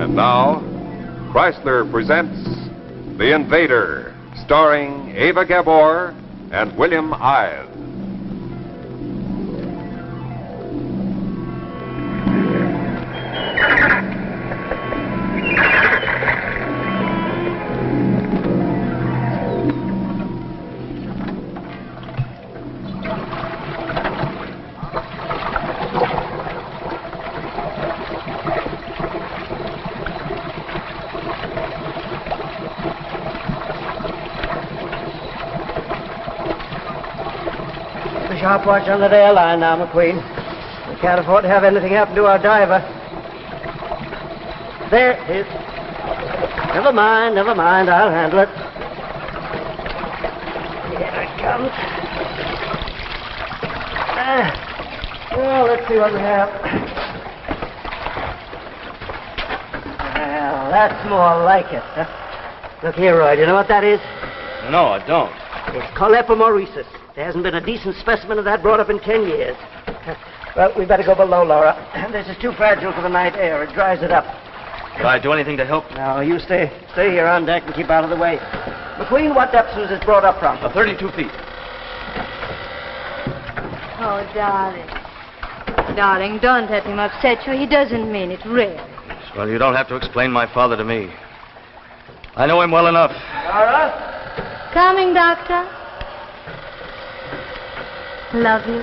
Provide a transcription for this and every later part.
And now, Chrysler presents The Invader, starring Ava Gabor and William Ives. Sharp watch on that airline now, McQueen. We can't afford to have anything happen to our diver. There it is. Never mind, I'll handle it. Here it comes. Well, let's see what we have. Well, that's more like it. Look here, Roy, do you know what that is? No, I don't. It's Colepomoresis. There hasn't been a decent specimen of that brought up in 10 years. Well, we better go below, Laura. This is too fragile for the night air. It dries it up. Could I do anything to help? No, you stay here on deck and keep out of the way. McQueen, what depth was this brought up from? 32 feet. Oh, darling. Darling, don't let him upset you. He doesn't mean it, really. Well, you don't have to explain my father to me. I know him well enough. Laura? Coming, Doctor. Love you.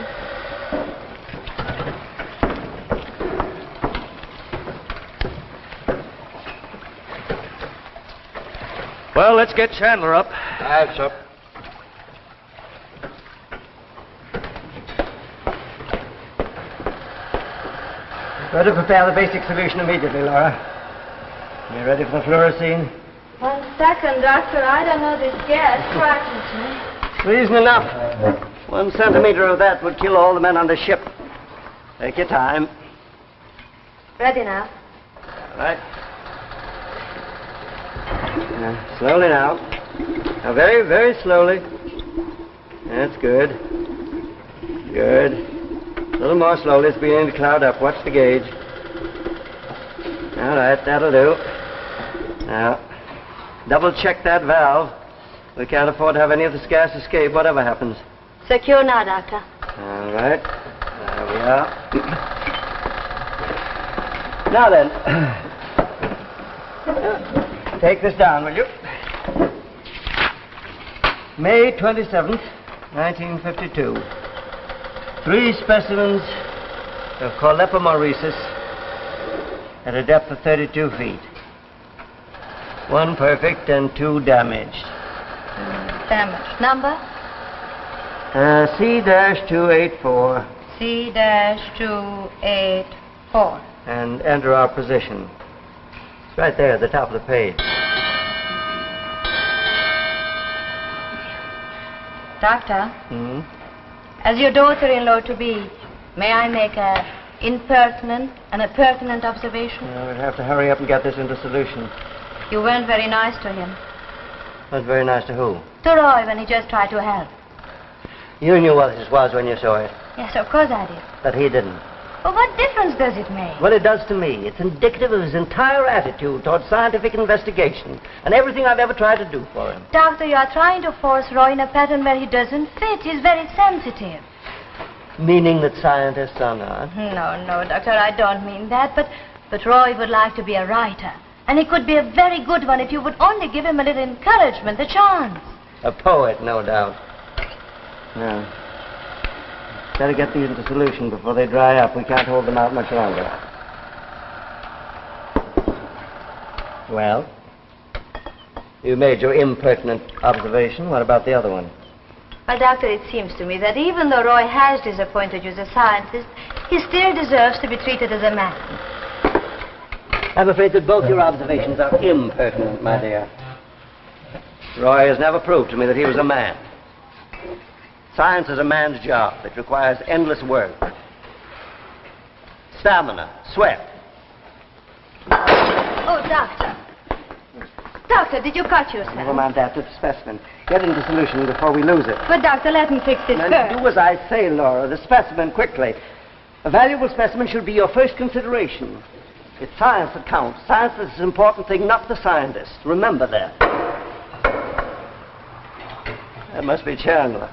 Well, let's get Chandler up. Aye, sir. Better prepare the basic solution immediately, Laura. You ready for the fluorescein? 1 second, Doctor. I don't know this gas frightens me. Reason enough. 1 centimeter of that would kill all the men on the ship. Take your time. Ready now. All right. Slowly now. Now, very, very slowly. That's good. Good. A little more slowly. It's beginning to cloud up. Watch the gauge. All right, that'll do. Now, double check that valve. We can't afford to have any of this gas escape, whatever happens. Secure now, Doctor. All right. There we are. Now then, take this down, will you? May 27th, 1952. 3 specimens of Colepomoresis at a depth of 32 feet. 1 perfect and 2 damaged. Damage. Number? C-284. C-284. And enter our position. It's right there at the top of the page. Doctor, as your daughter-in-law-to-be, may I make a impertinent and a pertinent observation? We'll have to hurry up and get this into solution. You weren't very nice to him. That's very nice to who? To Roy when he just tried to help. You knew what this was when you saw it, Yes, of course I did. but he didn't. But what difference does it make? Well, it does to me. It's indicative of his entire attitude toward scientific investigation and everything I've ever tried to do for him. Doctor, you are trying to force Roy in a pattern where he doesn't fit. He's very sensitive. Meaning that scientists are not. No, Doctor, I don't mean that. But Roy would like to be a writer. And he could be a very good one if you would only give him a little encouragement, a chance. A poet, no doubt. No. Better get these into solution before they dry up. We can't hold them out much longer. Well, you made your impertinent observation. What about the other one? Well, Doctor, it seems to me that even though Roy has disappointed you as a scientist, he still deserves to be treated as a man. I'm afraid that both your observations are impertinent, my dear. Roy has never proved to me that he was a man. Science is a man's job. It requires endless work. Stamina, sweat. Oh, Doctor. Doctor, did you cut yourself? Never mind that. It's a specimen. Get into solution before we lose it. But, Doctor, let me fix this Now, first. do as I say, Laura. The specimen, quickly. A valuable specimen should be your first consideration. It's science that counts. Science is the important thing, not the scientist. Remember that. That must be Chandler.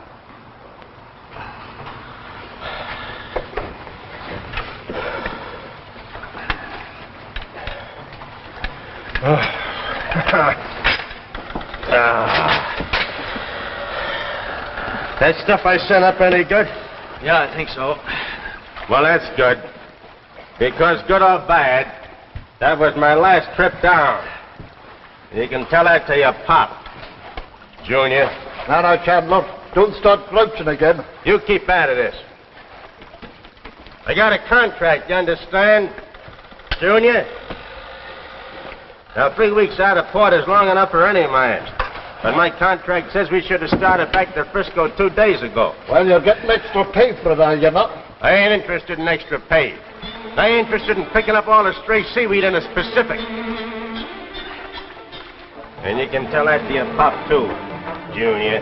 That stuff I sent up any good? Yeah, I think so. Well, that's good. Because good or bad, that was my last trip down. You can tell that to your pop, Junior. Now, Chandler, don't start grouching again. You keep out of this. I got a contract, you understand, Junior? Now, 3 weeks out of port is long enough for any man. But my contract says we should have started back to Frisco 2 days ago. Well, you're getting extra pay for it, are you not? I ain't interested in extra pay. I ain't interested in picking up all the stray seaweed in the Pacific. And you can tell that to your pop, too, Junior.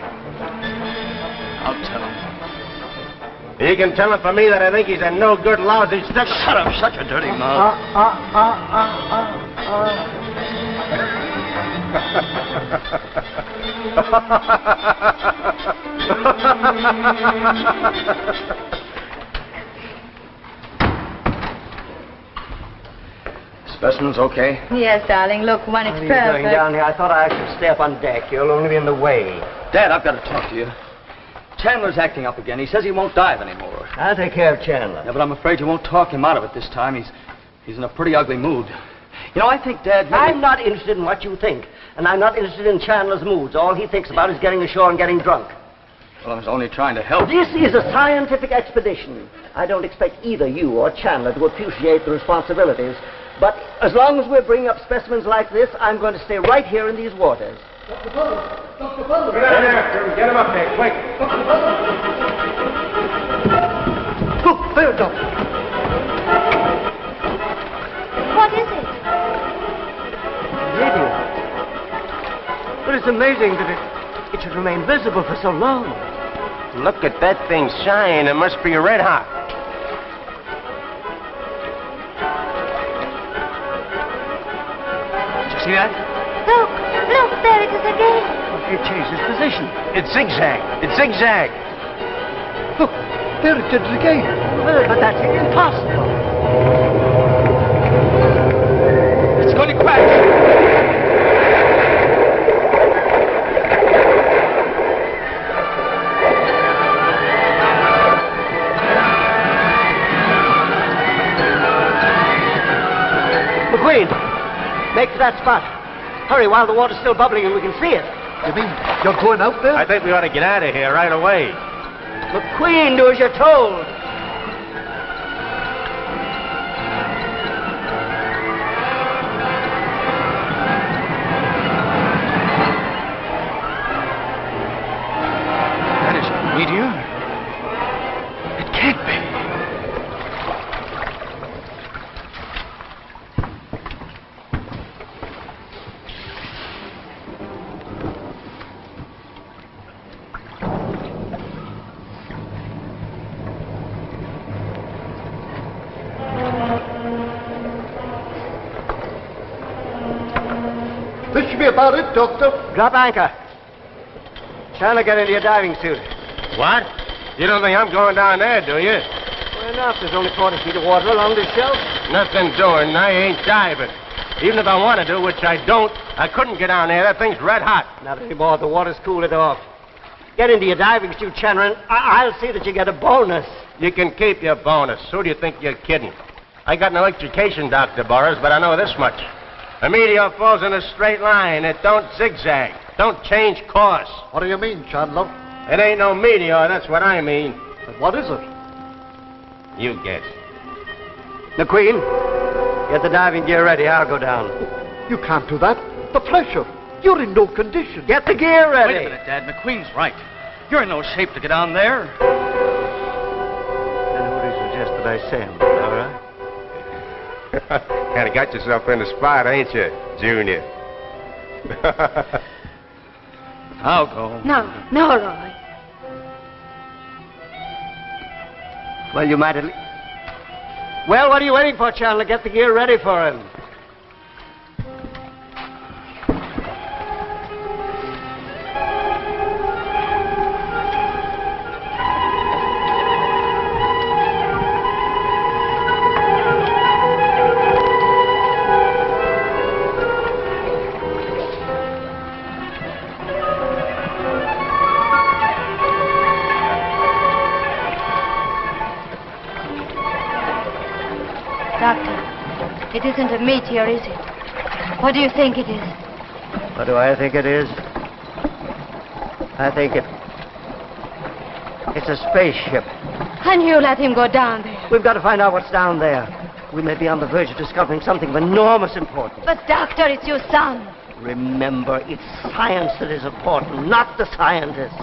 I'll tell him. You can tell him for me that I think he's a no-good, lousy stick. Shut up, such a dirty mouth. Specimen's okay? Yes, darling. Look, one, it's What are you doing perfect. down here? I thought I should stay up on deck. You'll only be in the way. Dad, I've got to talk to you. Chandler's acting up again. He says he won't dive anymore. I'll take care of Chandler. Yeah, but I'm afraid you won't talk him out of it this time. He's in a pretty ugly mood. You know, I think, Dad, maybe... I'm not interested in what you think. And I'm not interested in Chandler's moods. All he thinks about is getting ashore and getting drunk. Well, I was only trying to help. This is a scientific expedition. I don't expect either you or Chandler to appreciate the responsibilities. But as long as we're bringing up specimens like this, I'm going to stay right here in these waters. Dr. Bull! Dr. Bull! Get in there, get him up there, quick. Look, there, Doctor. What is it? Radio. But it's amazing that it should remain visible for so long. Look at that thing shine. It must be red hot. Did you see that? Look, there it is again. It changed its position. It's zigzag. It's zigzag. Look, there it is again. Well, but that's impossible. It's going to crash. McQueen, make for that spot. Hurry while the water's still bubbling and we can see it. You mean you're going out there? I think we ought to get out of here right away. McQueen, do as you're told. That is a meteor. It can't be. This should be about it, Doctor. Drop anchor. Chandler, get into your diving suit. What? You don't think I'm going down there, do you? Well, enough. There's only 40 feet of water along this shelf. Nothing doing. I ain't diving. Even if I want to do, which I don't, I couldn't get down there. That thing's red hot. Not anymore. The water's cooled it off. Get into your diving suit, Chandler, and I'll see that you get a bonus. You can keep your bonus. Who do you think you're kidding? I got no education, Dr. Burroughs, but I know this much. A meteor falls in a straight line. It don't zigzag. Don't change course. What do you mean, Chandler? It ain't no meteor, that's what I mean. But what is it? You guess. McQueen, get the diving gear ready. I'll go down. You can't do that. The pressure. You're in no condition. Get the gear ready. Wait a minute, Dad. McQueen's right. You're in no shape to get down there. And who do you suggest that I send, all right? Kind of got yourself in the spot, ain't you, Junior? I'll go. No, Roy. Well, you might at Well, what are you waiting for, Chandler? Get the gear ready for him. Doctor, it isn't a meteor, is it? What do you think it is? What do I think it is? I think it's a spaceship. And you let him go down there. We've got to find out what's down there. We may be on the verge of discovering something of enormous importance. But, Doctor, it's your son. Remember, it's science that is important, not the scientists.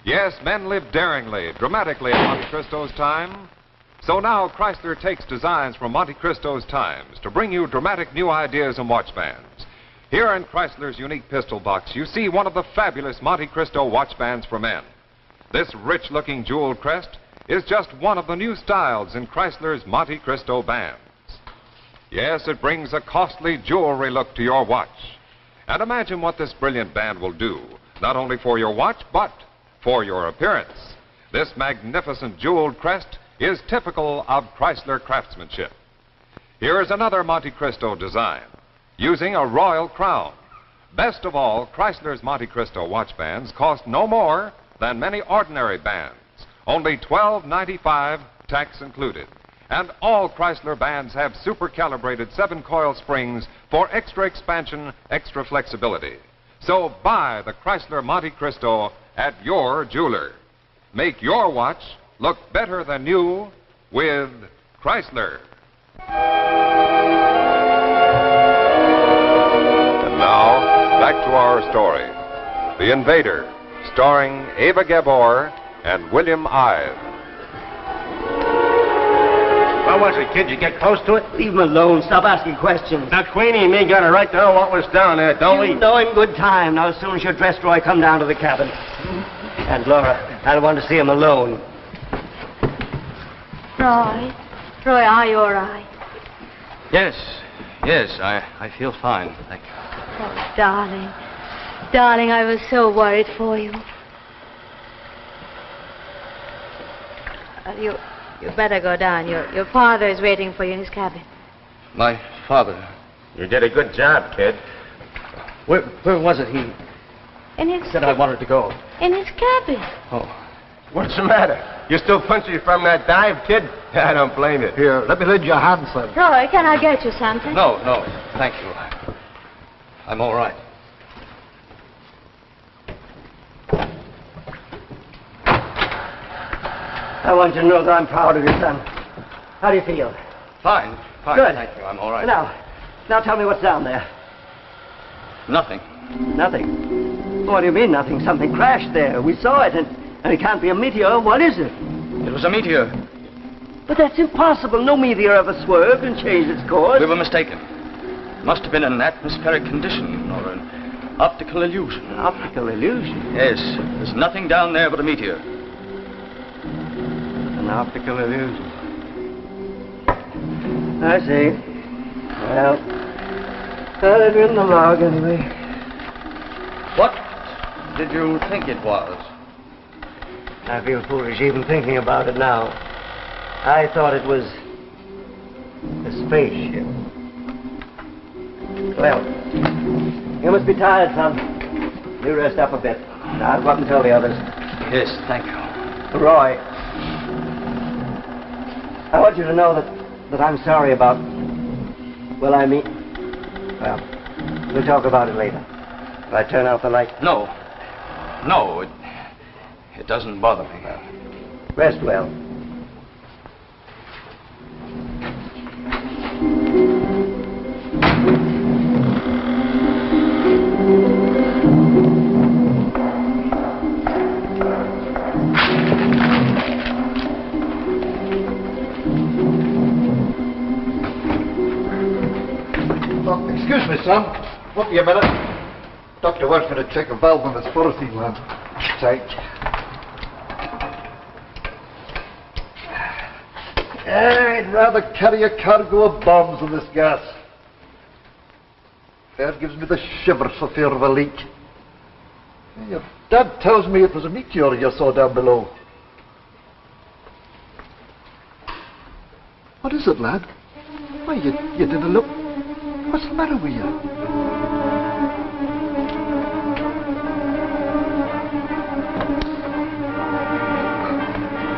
Yes, men lived daringly, dramatically in Monte Cristo's time. So now Chrysler takes designs from Monte Cristo's times to bring you dramatic new ideas and watch bands. Here in Chrysler's unique pistol box, you see one of the fabulous Monte Cristo watch bands for men. This rich-looking jeweled crest is just one of the new styles in Chrysler's Monte Cristo bands. Yes, it brings a costly jewelry look to your watch. And imagine what this brilliant band will do, not only for your watch, but for your appearance. This magnificent jeweled crest is typical of Chrysler craftsmanship. Here is another Monte Cristo design, using a royal crown. Best of all, Chrysler's Monte Cristo watch bands cost no more than many ordinary bands, only $12.95, tax included. And all Chrysler bands have super-calibrated 7-coil springs for extra expansion, extra flexibility. So buy the Chrysler Monte Cristo at your jeweler. Make your watch look better than new with Chrysler. And now, back to our story. The Invader, starring Ava Gabor and William Ives. What was it, kid? You get close to it? Leave him alone. Stop asking questions. Now, Queenie and me got a right to know what was down there, don't we? You know in good time. Now, as soon as you're dressed, Roy, come down to the cabin. And, Laura, I don't want to see him alone. Roy, are you all right? Yes, I feel fine, thank you. Oh, darling, I was so worried for you. You better go down. Your father is waiting for you in his cabin. My father. You did a good job, kid. Where was it he In his said I wanted to go? In his cabin. Oh. What's the matter? You still punchy from that dive, kid? I don't blame you. Here, let me lend you a hand, son. Roy, can I get you something? No, thank you. I'm all right. I want you to know that I'm proud of you, son. How do you feel? Fine, Good. thank you. I'm all right. Now tell me what's down there. Nothing. Nothing. What do you mean, nothing? Something crashed there. We saw it, and it can't be a meteor. What is it? It was a meteor. But that's impossible. No meteor ever swerved and changed its course. We were mistaken. Must have been an atmospheric condition or an optical illusion. An optical illusion? Yes, there's nothing down there but a meteor. An optical illusion. I see. Well, it's in the log anyway. What did you think it was? I feel foolish even thinking about it now. I thought it was a spaceship. Well, you must be tired, son. You rest up a bit. I'll go up and tell the others. Yes, thank you. Roy, I want you to know that I'm sorry about... Well, we'll talk about it later. If I turn out the light? No. No, it doesn't bother me. Rest well. Oh, excuse me, son. Won't be a minute. Doctor wants me to check a valve on his fluorescein lamp. Thank you. I'd rather carry a cargo of bombs than this gas. That gives me the shivers for fear of a leak. Your dad tells me it was a meteor you saw down below. What is it, lad? Why, you didn't look... What's the matter with you?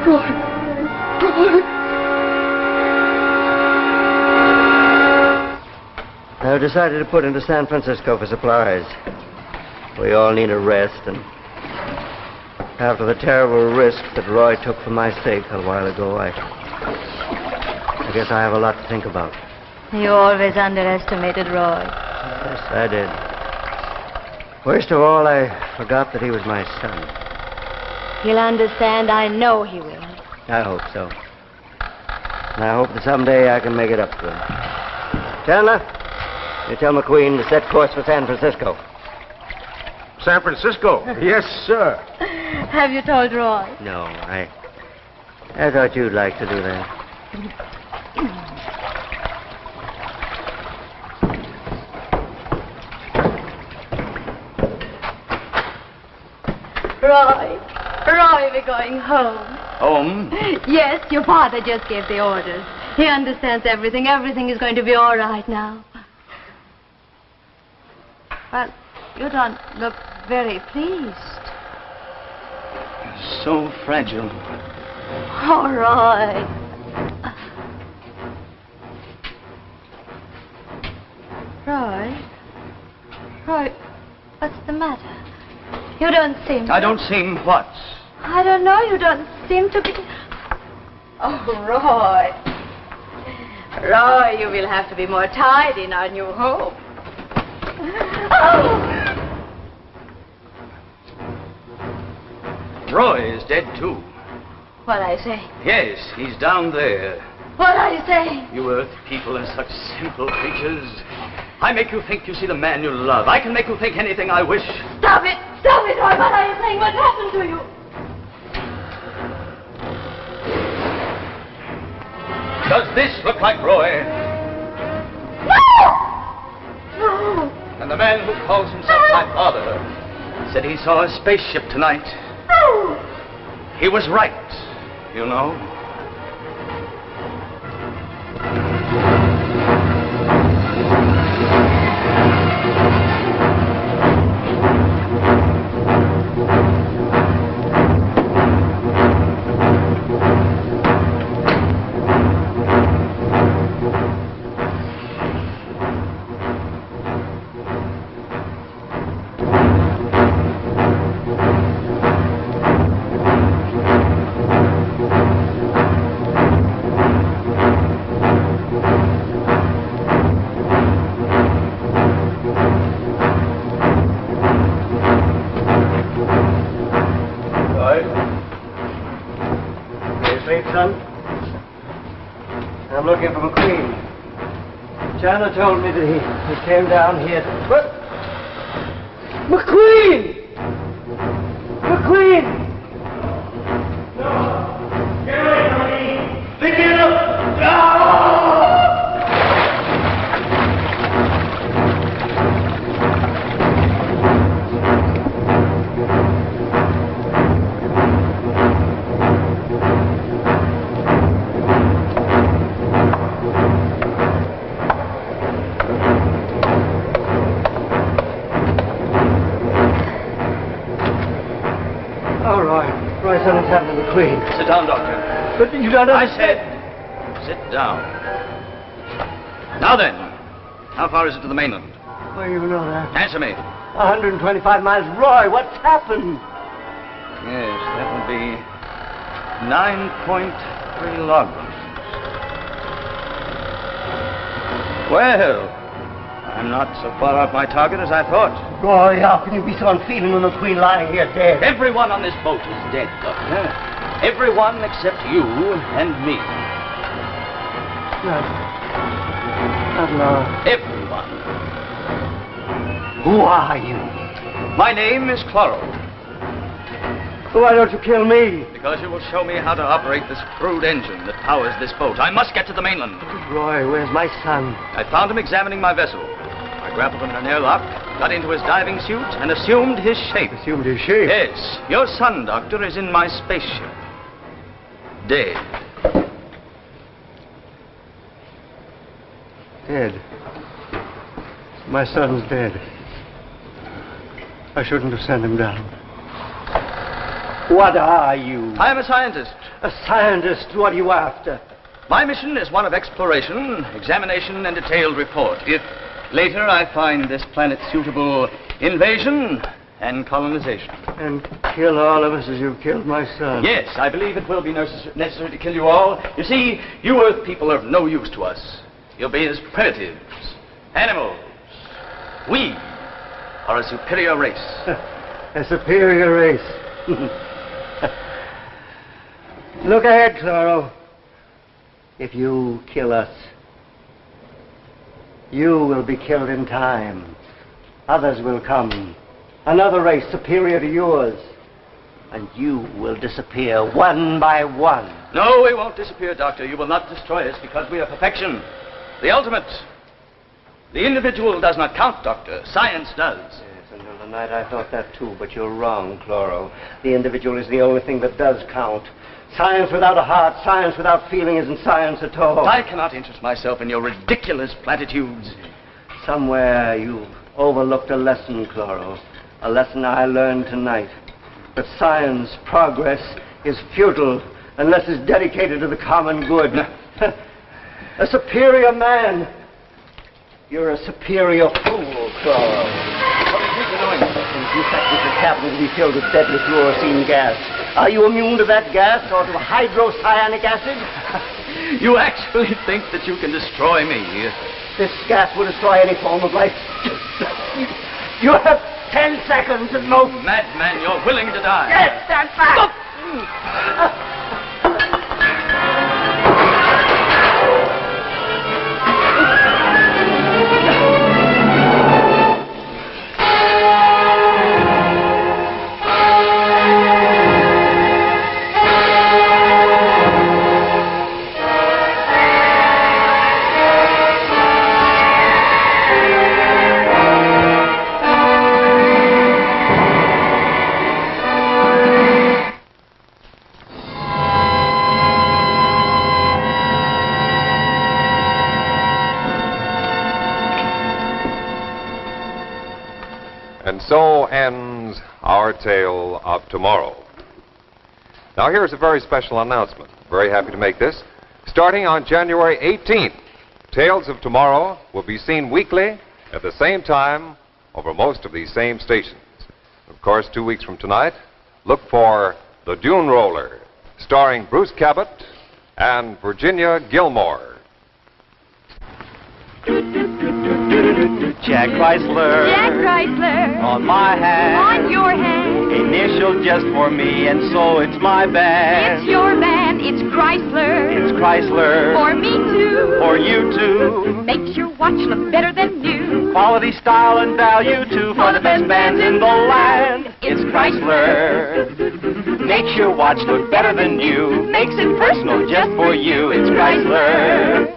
Roy! I've decided to put into San Francisco for supplies. We all need a rest, and after the terrible risk that Roy took for my sake a while ago, I guess I have a lot to think about. You always underestimated Roy. Yes, I did. Worst of all, I forgot that he was my son. He'll understand. I know he will. I hope so. And I hope that someday I can make it up to him. Chandler, you tell McQueen to set course for San Francisco. San Francisco? Yes, sir. Have you told Roy? No, I thought you'd like to do that. Roy, we're going home. Home? Yes, your father just gave the orders. He understands everything. Everything is going to be all right now. Well, you don't look very pleased. So fragile. Oh, Roy. Roy, what's the matter? You don't seem... I don't seem what? I don't know. You don't seem to be... Oh, Roy. Roy, you will have to be more tidy in our new home. Oh! Roy is dead, too. What I say? Yes, he's down there. What I say? You Earth people are such simple creatures. I make you think you see the man you love. I can make you think anything I wish. Stop it, Roy. What are you saying? What happened to you? Does this look like Roy? No! And the man who calls himself my father said he saw a spaceship tonight. No! He was right, you know. I'm looking for McQueen. Chandler told me that he came down here. What? McQueen! McQueen! No! Get away from me! Pick it up! Something's happened to McQueen. Sit down, Doctor. But you don't I understand. said, sit down. Now then, how far is it to the mainland? Well, you know that. Answer me. 125 miles. Roy, what's happened? Yes, that would be 9.3 logarithms. Well, I'm not so far off my target as I thought. Roy, how can you be so unfeeling when the Queen lying here dead? Everyone on this boat is dead, Doctor. Everyone except you and me. Not Laura. Everyone. Who are you? My name is Cloro. Why don't you kill me? Because you will show me how to operate this crude engine that powers this boat. I must get to the mainland. Roy, where's my son? I found him examining my vessel. I grappled him in an airlock, got into his diving suit, and assumed his shape. Assumed his shape? Yes. Your son, Doctor, is in my spaceship. Dead. Dead. My son's dead. I shouldn't have sent him down. What are you? I am a scientist. A scientist? What are you after? My mission is one of exploration, examination, and detailed report. If later I find this planet suitable, invasion and colonization. And kill all of us as you've killed my son? Yes, I believe it will be necessary to kill you all. You see, you Earth people are of no use to us. You'll be as primitives, animals. We are a superior race. A superior race. Look ahead, Cloro. If you kill us, you will be killed in time. Others will come. Another race superior to yours. And you will disappear one by one. No, we won't disappear, Doctor. You will not destroy us because we are perfection. The ultimate. The individual does not count, Doctor. Science does. Yes, until tonight I thought that too, but you're wrong, Cloro. The individual is the only thing that does count. Science without a heart, science without feeling isn't science at all. I cannot interest myself in your ridiculous platitudes. Somewhere you've overlooked a lesson, Cloro. A lesson I learned tonight. That science, progress, is futile unless it's dedicated to the common good. A superior man. You're a superior fool, Cloro. What are you doing? You factories the cabin to be filled with deadly fluorescein gas. Are you immune to that gas or to hydrocyanic acid? You actually think that you can destroy me? This gas will destroy any form of life. You have 10 seconds at most. Madman, you're willing to die. Yes, stand back. And so ends our tale of tomorrow. Now here's a very special announcement. Very happy to make this. Starting on January 18th, Tales of Tomorrow will be seen weekly at the same time over most of these same stations. Of course, 2 weeks from tonight, look for The Dune Roller, starring Bruce Cabot and Virginia Gilmore. Jack Chrysler. Jack Chrysler. On my hand. On your hand. Initial just for me, and so it's my band. It's your band. It's Chrysler. It's Chrysler. For me too. For you too. Makes your watch look better than new. Quality, style, and value too. For the best bands in the land. It's Chrysler. Makes your watch look better than new. Makes it personal just for you. It's Chrysler.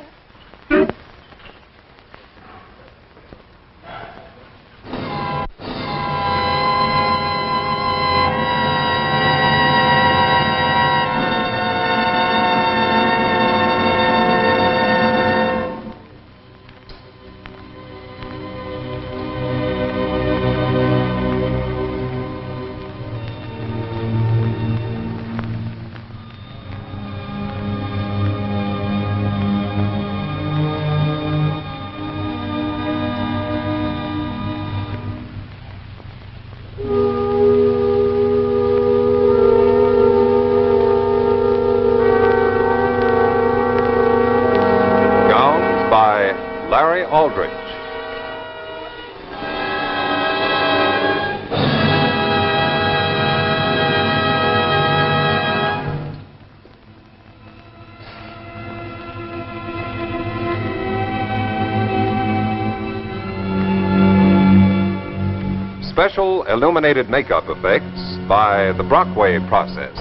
Aldrich. Special illuminated makeup effects by the Brockway process.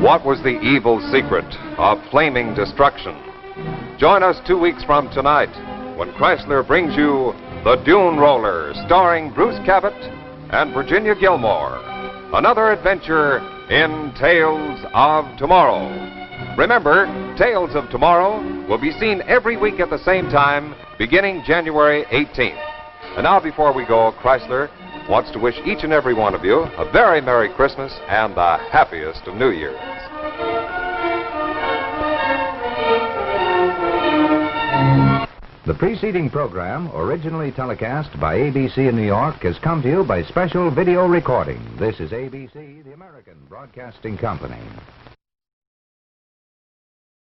What was the evil secret of flaming destruction? Join us 2 weeks from tonight when Chrysler brings you The Dune Roller, starring Bruce Cabot and Virginia Gilmore. Another adventure in Tales of Tomorrow. Remember, Tales of Tomorrow will be seen every week at the same time, beginning January 18th. And now, before we go, Chrysler wants to wish each and every one of you a very Merry Christmas and the happiest of New Years. The preceding program, originally telecast by ABC in New York, has come to you by special video recording. This is ABC, the American Broadcasting Company.